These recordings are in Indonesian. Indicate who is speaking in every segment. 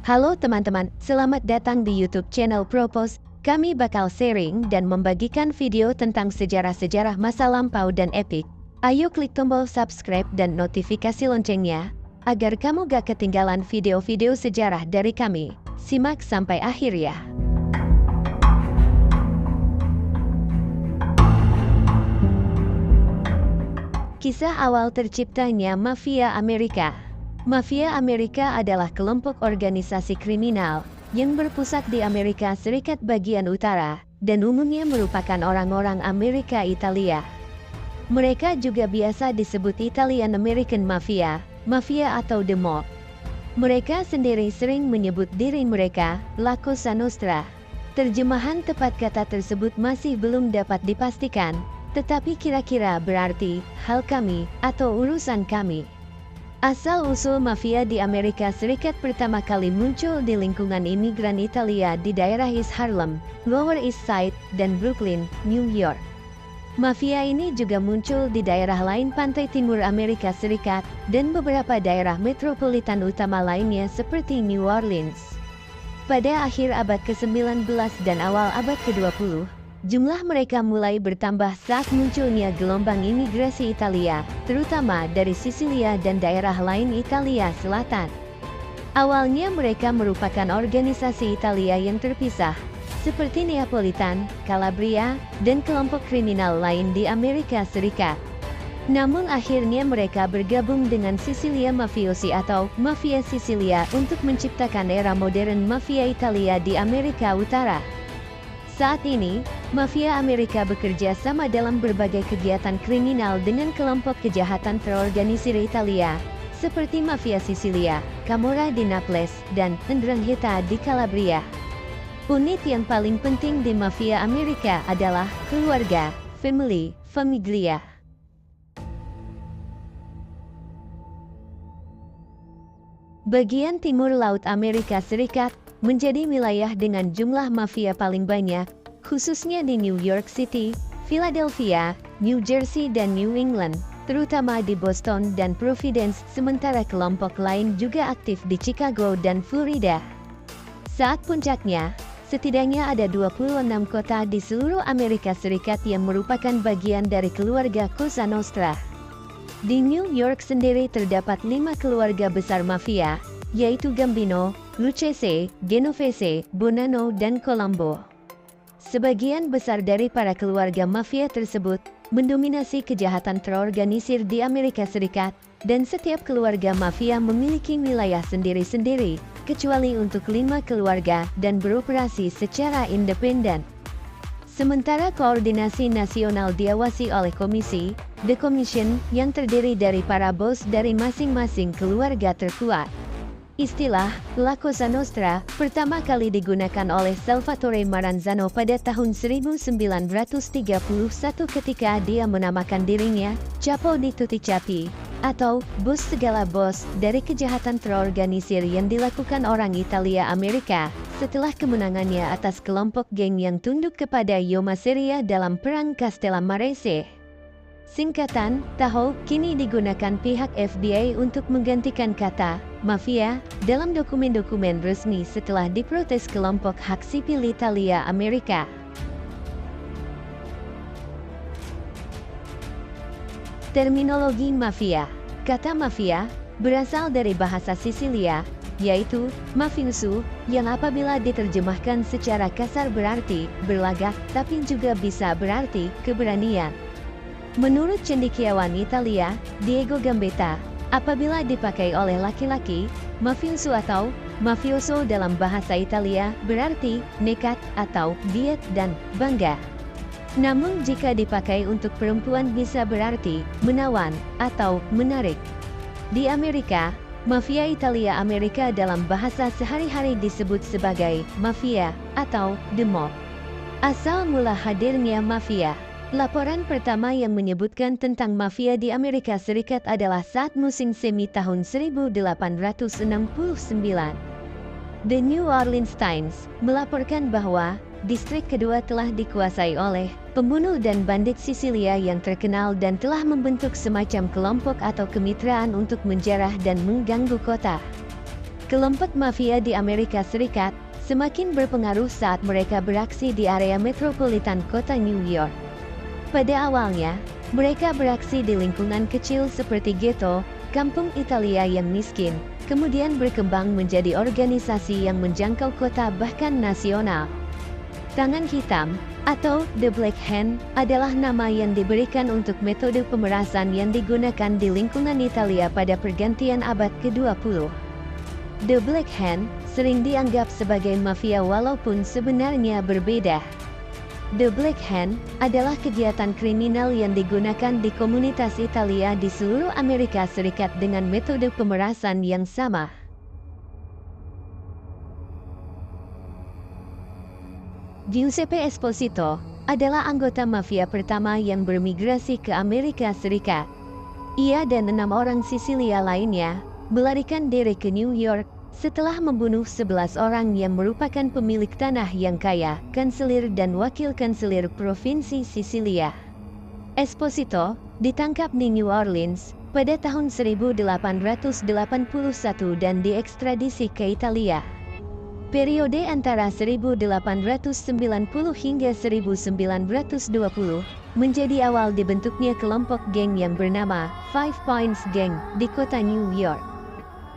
Speaker 1: Halo teman-teman, selamat datang di YouTube channel Propose. Kami bakal sharing dan membagikan video tentang sejarah-sejarah masa lampau dan epik. Ayo klik tombol subscribe dan notifikasi loncengnya, agar kamu gak ketinggalan video-video sejarah dari kami. Simak sampai akhir ya. Kisah awal terciptanya Mafia Amerika. Mafia Amerika adalah kelompok organisasi kriminal yang berpusat di Amerika Serikat bagian utara dan umumnya merupakan orang-orang Amerika Italia. Mereka juga biasa disebut Italian American Mafia, Mafia atau The Mob. Mereka sendiri sering menyebut diri mereka La Cosa Nostra. Terjemahan tepat kata tersebut masih belum dapat dipastikan, tetapi kira-kira berarti hal kami atau urusan kami. Asal-usul mafia di Amerika Serikat pertama kali muncul di lingkungan imigran Italia di daerah East Harlem, Lower East Side, dan Brooklyn, New York. Mafia ini juga muncul di daerah lain pantai timur Amerika Serikat dan beberapa daerah metropolitan utama lainnya seperti New Orleans. Pada akhir abad ke-19 dan awal abad ke-20, jumlah mereka mulai bertambah saat munculnya gelombang imigrasi Italia, terutama dari Sisilia dan daerah lain Italia Selatan. Awalnya mereka merupakan organisasi Italia yang terpisah, seperti Neapolitan, Calabria, dan kelompok kriminal lain di Amerika Serikat. Namun akhirnya mereka bergabung dengan Sisilia Mafiosi atau Mafia Sisilia untuk menciptakan era modern Mafia Italia di Amerika Utara. Saat ini, Mafia Amerika bekerja sama dalam berbagai kegiatan kriminal dengan kelompok kejahatan terorganisir Italia, seperti Mafia Sisilia, Camorra di Naples, dan 'Ndrangheta di Calabria. Unit yang paling penting di Mafia Amerika adalah keluarga, famiglia. Bagian timur laut Amerika Serikat menjadi wilayah dengan jumlah mafia paling banyak, khususnya di New York City, Philadelphia, New Jersey dan New England, terutama di Boston dan Providence, sementara kelompok lain juga aktif di Chicago dan Florida. Saat puncaknya, setidaknya ada 26 kota di seluruh Amerika Serikat yang merupakan bagian dari keluarga Cosa Nostra. Di New York sendiri terdapat 5 keluarga besar mafia, yaitu Gambino, Lucchese, Genovese, Bonanno, dan Colombo. Sebagian besar dari para keluarga mafia tersebut mendominasi kejahatan terorganisir di Amerika Serikat, dan setiap keluarga mafia memiliki wilayah sendiri-sendiri, kecuali untuk 5 keluarga dan beroperasi secara independen. Sementara koordinasi nasional diawasi oleh komisi, The Commission, yang terdiri dari para bos dari masing-masing keluarga terkuat. Istilah La Cosa Nostra pertama kali digunakan oleh Salvatore Maranzano pada tahun 1931 ketika dia menamakan dirinya Capo di Tutti Capi, atau bos segala bos dari kejahatan terorganisir yang dilakukan orang Italia Amerika setelah kemenangannya atas kelompok geng yang tunduk kepada Yoma Seria dalam Perang Castellamarese. Singkatan TAHO kini digunakan pihak FBI untuk menggantikan kata mafia dalam dokumen-dokumen resmi setelah diprotes kelompok hak sipil Italia Amerika. Terminologi mafia. Kata mafia berasal dari bahasa Sisilia, yaitu mafioso, yang apabila diterjemahkan secara kasar berarti berlagak, tapi juga bisa berarti keberanian. Menurut cendekiawan Italia, Diego Gambetta, apabila dipakai oleh laki-laki, mafioso atau mafioso dalam bahasa Italia berarti nekat atau diet dan bangga. Namun jika dipakai untuk perempuan bisa berarti menawan atau menarik. Di Amerika, mafia Italia Amerika dalam bahasa sehari-hari disebut sebagai mafia atau the mob. Asal mula hadirnya mafia. Laporan pertama yang menyebutkan tentang mafia di Amerika Serikat adalah saat musim semi tahun 1869. The New Orleans Times melaporkan bahwa distrik kedua telah dikuasai oleh pembunuh dan bandit Sisilia yang terkenal dan telah membentuk semacam kelompok atau kemitraan untuk menjarah dan mengganggu kota. Kelompok mafia di Amerika Serikat semakin berpengaruh saat mereka beraksi di area metropolitan kota New York. Pada awalnya, mereka beraksi di lingkungan kecil seperti ghetto, kampung Italia yang miskin, kemudian berkembang menjadi organisasi yang menjangkau kota bahkan nasional. Tangan Hitam, atau The Black Hand, adalah nama yang diberikan untuk metode pemerasan yang digunakan di lingkungan Italia pada pergantian abad ke-20. The Black Hand sering dianggap sebagai mafia walaupun sebenarnya berbeda. The Black Hand adalah kegiatan kriminal yang digunakan di komunitas Italia di seluruh Amerika Serikat dengan metode pemerasan yang sama. Giuseppe Esposito adalah anggota mafia pertama yang bermigrasi ke Amerika Serikat. Ia dan 6 orang Sisilia lainnya melarikan diri ke New York setelah membunuh 11 orang yang merupakan pemilik tanah yang kaya, kanselir dan wakil kanselir Provinsi Sisilia. Esposito ditangkap di New Orleans pada tahun 1881 dan diekstradisi ke Italia. Periode antara 1890 hingga 1920 menjadi awal dibentuknya kelompok geng yang bernama Five Points Gang di kota New York.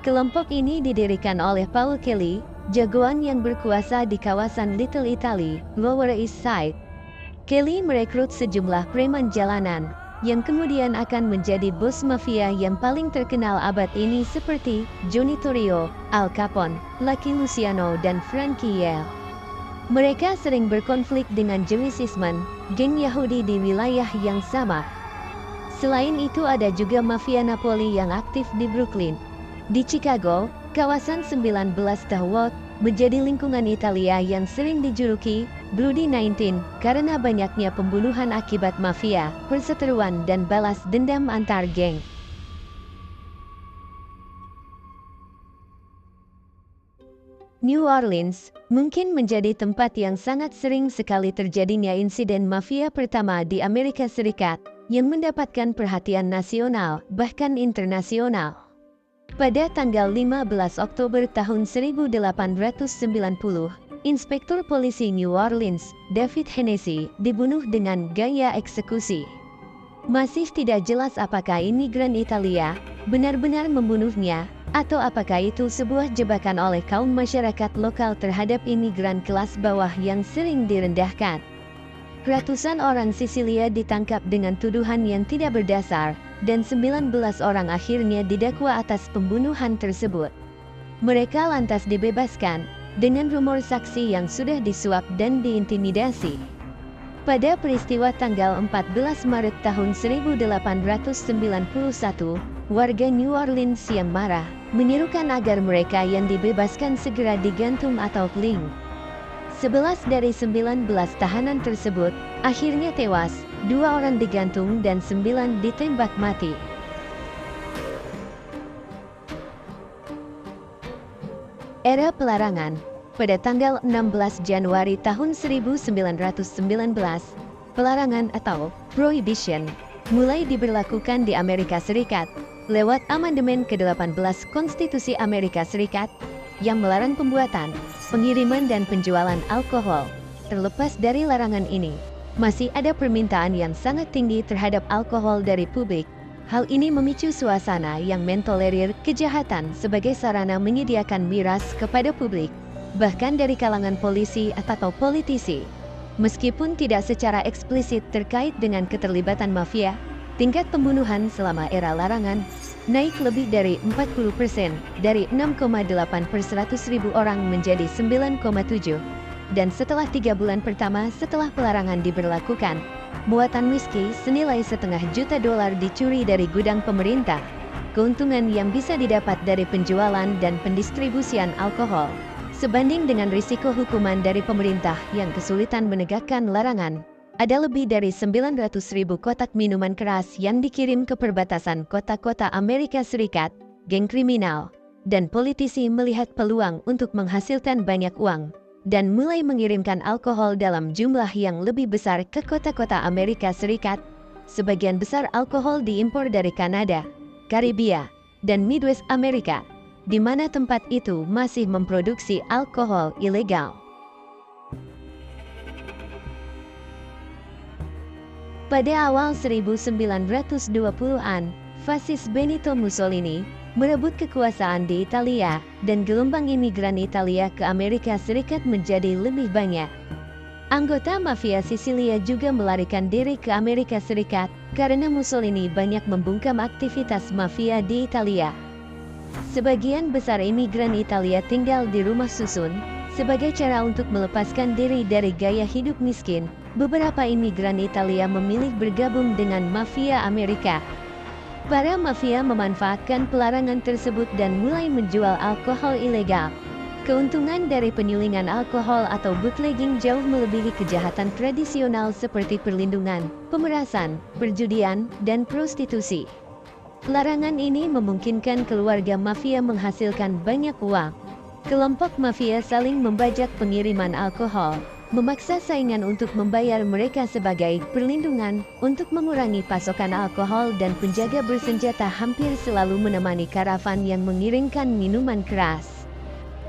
Speaker 1: Kelompok ini didirikan oleh Paul Kelly, jagoan yang berkuasa di kawasan Little Italy, Lower East Side. Kelly merekrut sejumlah preman jalanan, yang kemudian akan menjadi bos mafia yang paling terkenal abad ini seperti Johnny Torrio, Al Capone, Lucky Luciano dan Frankie Yale. Mereka sering berkonflik dengan Joey Sisman, geng Yahudi di wilayah yang sama. Selain itu ada juga mafia Napoli yang aktif di Brooklyn. Di Chicago, kawasan 19 Tahwot menjadi lingkungan Italia yang sering dijuluki Bloody 19 karena banyaknya pembunuhan akibat mafia, perseteruan dan balas dendam antar geng. New Orleans mungkin menjadi tempat yang sangat sering sekali terjadinya insiden mafia pertama di Amerika Serikat yang mendapatkan perhatian nasional bahkan internasional. Pada tanggal 15 Oktober tahun 1890, Inspektur Polisi New Orleans, David Hennessy, dibunuh dengan gaya eksekusi. Masih tidak jelas apakah imigran Italia benar-benar membunuhnya, atau apakah itu sebuah jebakan oleh kaum masyarakat lokal terhadap imigran kelas bawah yang sering direndahkan. Ratusan orang Sisilia ditangkap dengan tuduhan yang tidak berdasar, dan 19 orang akhirnya didakwa atas pembunuhan tersebut. Mereka lantas dibebaskan, dengan rumor saksi yang sudah disuap dan diintimidasi. Pada peristiwa tanggal 14 Maret tahun 1891, warga New Orleans yang marah, menyerukan agar mereka yang dibebaskan segera digantung atau keling. 11 dari 19 tahanan tersebut akhirnya tewas, 2 orang digantung dan 9 ditembak mati. Era pelarangan. Pada tanggal 16 Januari tahun 1919, pelarangan atau prohibition mulai diberlakukan di Amerika Serikat lewat amandemen ke-18 Konstitusi Amerika Serikat yang melarang pembuatan, pengiriman dan penjualan alkohol. Terlepas dari larangan ini, masih ada permintaan yang sangat tinggi terhadap alkohol dari publik. Hal ini memicu suasana yang mentolerir kejahatan sebagai sarana menyediakan miras kepada publik, bahkan dari kalangan polisi atau politisi. Meskipun tidak secara eksplisit terkait dengan keterlibatan mafia, tingkat pembunuhan selama era larangan naik lebih dari 40%, dari 6,8 per 100.000 orang menjadi 9,7. Dan setelah 3 bulan pertama setelah pelarangan diberlakukan, muatan whisky senilai $500 juta dicuri dari gudang pemerintah. Keuntungan yang bisa didapat dari penjualan dan pendistribusian alkohol, sebanding dengan risiko hukuman dari pemerintah yang kesulitan menegakkan larangan. Ada lebih dari 900.000 kotak minuman keras yang dikirim ke perbatasan kota-kota Amerika Serikat. Geng kriminal dan politisi melihat peluang untuk menghasilkan banyak uang dan mulai mengirimkan alkohol dalam jumlah yang lebih besar ke kota-kota Amerika Serikat. Sebagian besar alkohol diimpor dari Kanada, Karibia, dan Midwest Amerika. di mana tempat itu masih memproduksi alkohol ilegal. Pada awal 1920-an, fasis Benito Mussolini merebut kekuasaan di Italia, dan gelombang imigran Italia ke Amerika Serikat menjadi lebih banyak. Anggota mafia Sisilia juga melarikan diri ke Amerika Serikat karena Mussolini banyak membungkam aktivitas mafia di Italia. Sebagian besar imigran Italia tinggal di rumah susun. Sebagai cara untuk melepaskan diri dari gaya hidup miskin, beberapa imigran Italia memilih bergabung dengan mafia Amerika. Para mafia memanfaatkan pelarangan tersebut dan mulai menjual alkohol ilegal. Keuntungan dari penyulingan alkohol atau bootlegging jauh melebihi kejahatan tradisional seperti perlindungan, pemerasan, perjudian, dan prostitusi. Larangan ini memungkinkan keluarga mafia menghasilkan banyak uang. Kelompok mafia saling membajak pengiriman alkohol, memaksa saingan untuk membayar mereka sebagai perlindungan untuk mengurangi pasokan alkohol, dan penjaga bersenjata hampir selalu menemani karavan yang mengirimkan minuman keras.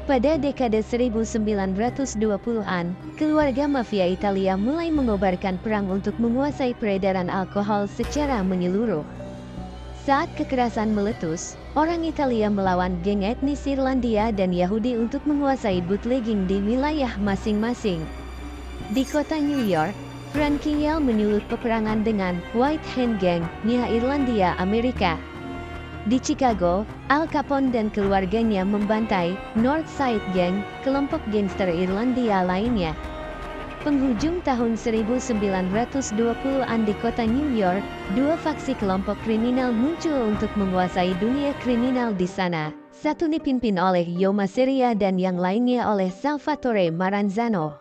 Speaker 1: Pada dekade 1920-an, keluarga mafia Italia mulai mengobarkan perang untuk menguasai peredaran alkohol secara menyeluruh. Saat kekerasan meletus, orang Italia melawan geng etnis Irlandia dan Yahudi untuk menguasai bootlegging di wilayah masing-masing. Di kota New York, Frankie Yale menyulut peperangan dengan White Hand Gang-nya Irlandia Amerika. Di Chicago, Al Capone dan keluarganya membantai North Side Gang, kelompok gangster Irlandia lainnya. Penghujung tahun 1920-an di kota New York, dua faksi kelompok kriminal muncul untuk menguasai dunia kriminal di sana. Satu dipimpin oleh Joe Masseria dan yang lainnya oleh Salvatore Maranzano.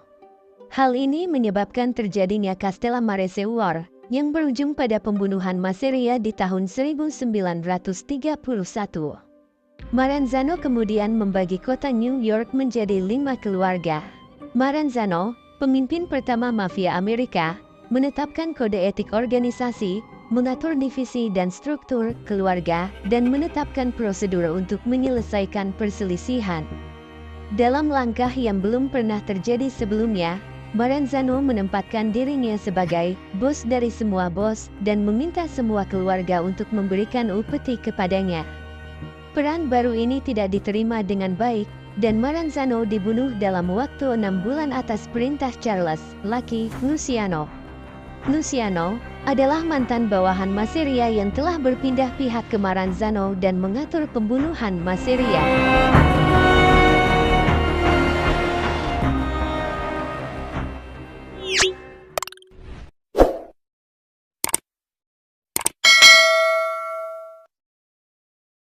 Speaker 1: Hal ini menyebabkan terjadinya Castellamarese War, yang berujung pada pembunuhan Masseria di tahun 1931. Maranzano kemudian membagi kota New York menjadi 5 keluarga. Maranzano, pemimpin pertama mafia Amerika, menetapkan kode etik organisasi, mengatur divisi dan struktur keluarga, dan menetapkan prosedur untuk menyelesaikan perselisihan. Dalam langkah yang belum pernah terjadi sebelumnya, Maranzano menempatkan dirinya sebagai bos dari semua bos dan meminta semua keluarga untuk memberikan upeti kepadanya. Peran baru ini tidak diterima dengan baik, dan Maranzano dibunuh dalam waktu 6 bulan atas perintah Charles Lucky Luciano. Luciano adalah mantan bawahan Masseria yang telah berpindah pihak ke Maranzano dan mengatur pembunuhan Masseria.